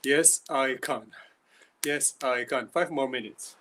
Yes, I can. Yes, I can. 5 more minutes.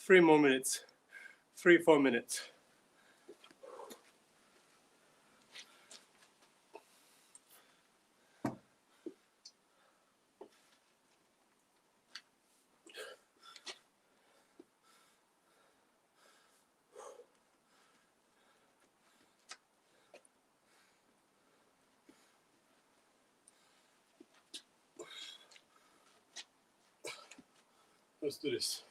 Three more minutes. 4 minutes. Let's do this.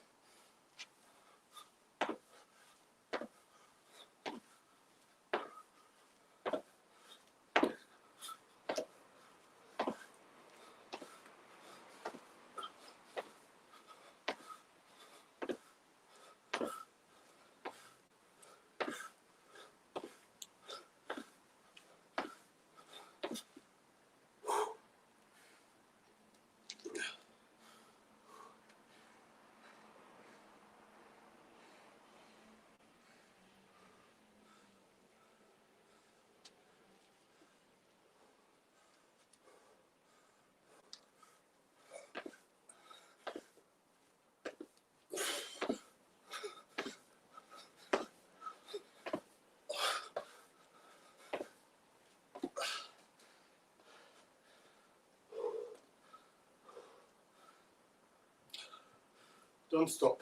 Don't stop.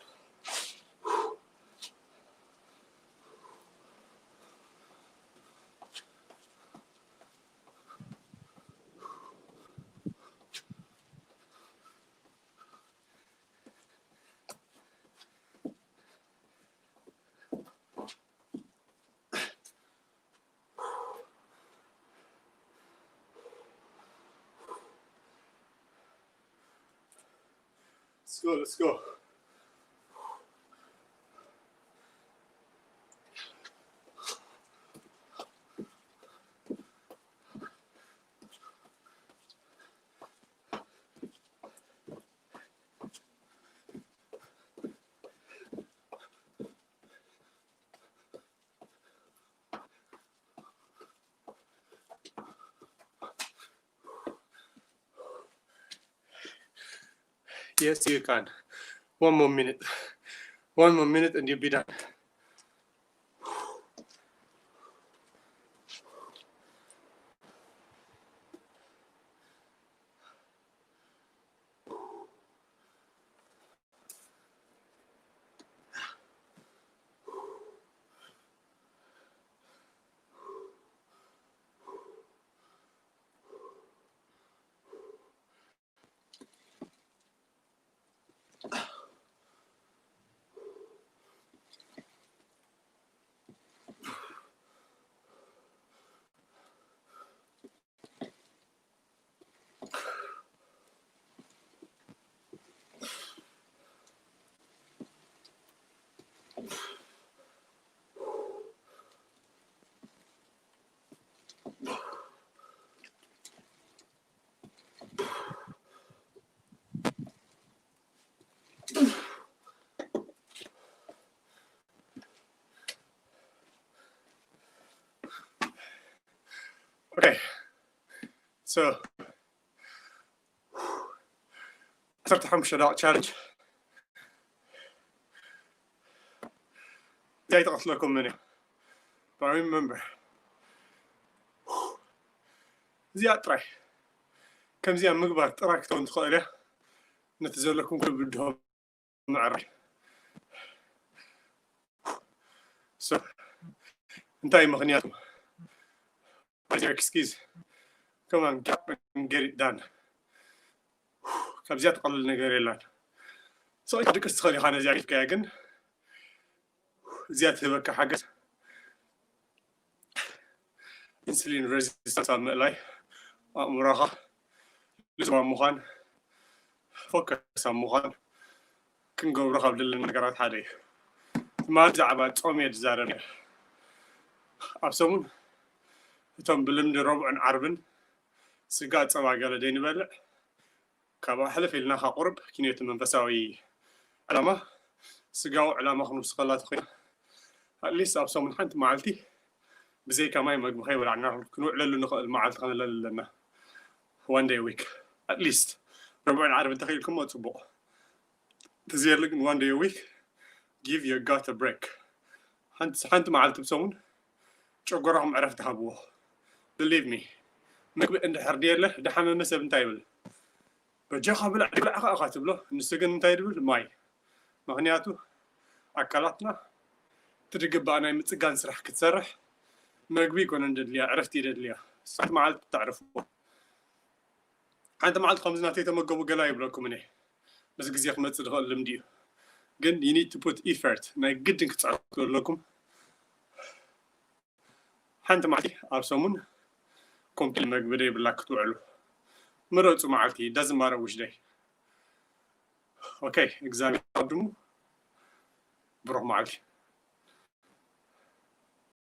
Let's go, let's go. Yes, you can. One more minute. One more minute and you'll be done. Okay, so صرت حمشة داء challenge. جاي تغط لكم مني. But remember, زياد طري. كم زيان مقبر تراك تون تخيله. نتزول لكم كل بدهم معري. So, انتهي مغنياتهم. What's your excuse? Come on, get up and get it done. كم زياد قلل نقري لان. So I think it's خلي خانة زياد كأجن. زياد هبك حاجة. Insulin resistance على مقلاي. مراقة. لازم مخان. فوكس على مخان. كنقول رخاب للنقرات حالي. ما زعبت صومي الزارني. أبسمون. تم بلمني ربع عربن. سقاط سبع قال ديني بلع. كابا حلف لنا قرب كنيت منفساوي علامة سقاو علامة خمس قلات خير ليس أبسمون حنت معلتي بزي كمان مقبخي ولا عنا كنوع للو نخل معلت خلنا لنا one day a week at least ربع عربن تخيل كم أسبوع تزير لك one day a week give your gut a break حنت معلت بسمون شو قرهم عرفت حبوه believe me مكب عند حردير له ده حمل مسا بنتايبل بجا خبل بلا أخاتب له نسجن نتايبل ماي مغنياتو أكلاتنا ترقب أنا متسجن سرح كتسرح مقبي كون عند ليا عرفتي ليا صح معلت تعرفوا أنت معلت خمسناتي تمقبو قلايب لكم مني بس جزيك ما تدخل لمديو جن you need to put effort نا جدا كتعرف لكم حنت معي أبسمون كومبل مقبري بلاك توعلو مرات معلتي doesn't matter which day okay exam قدمو بروح معلتي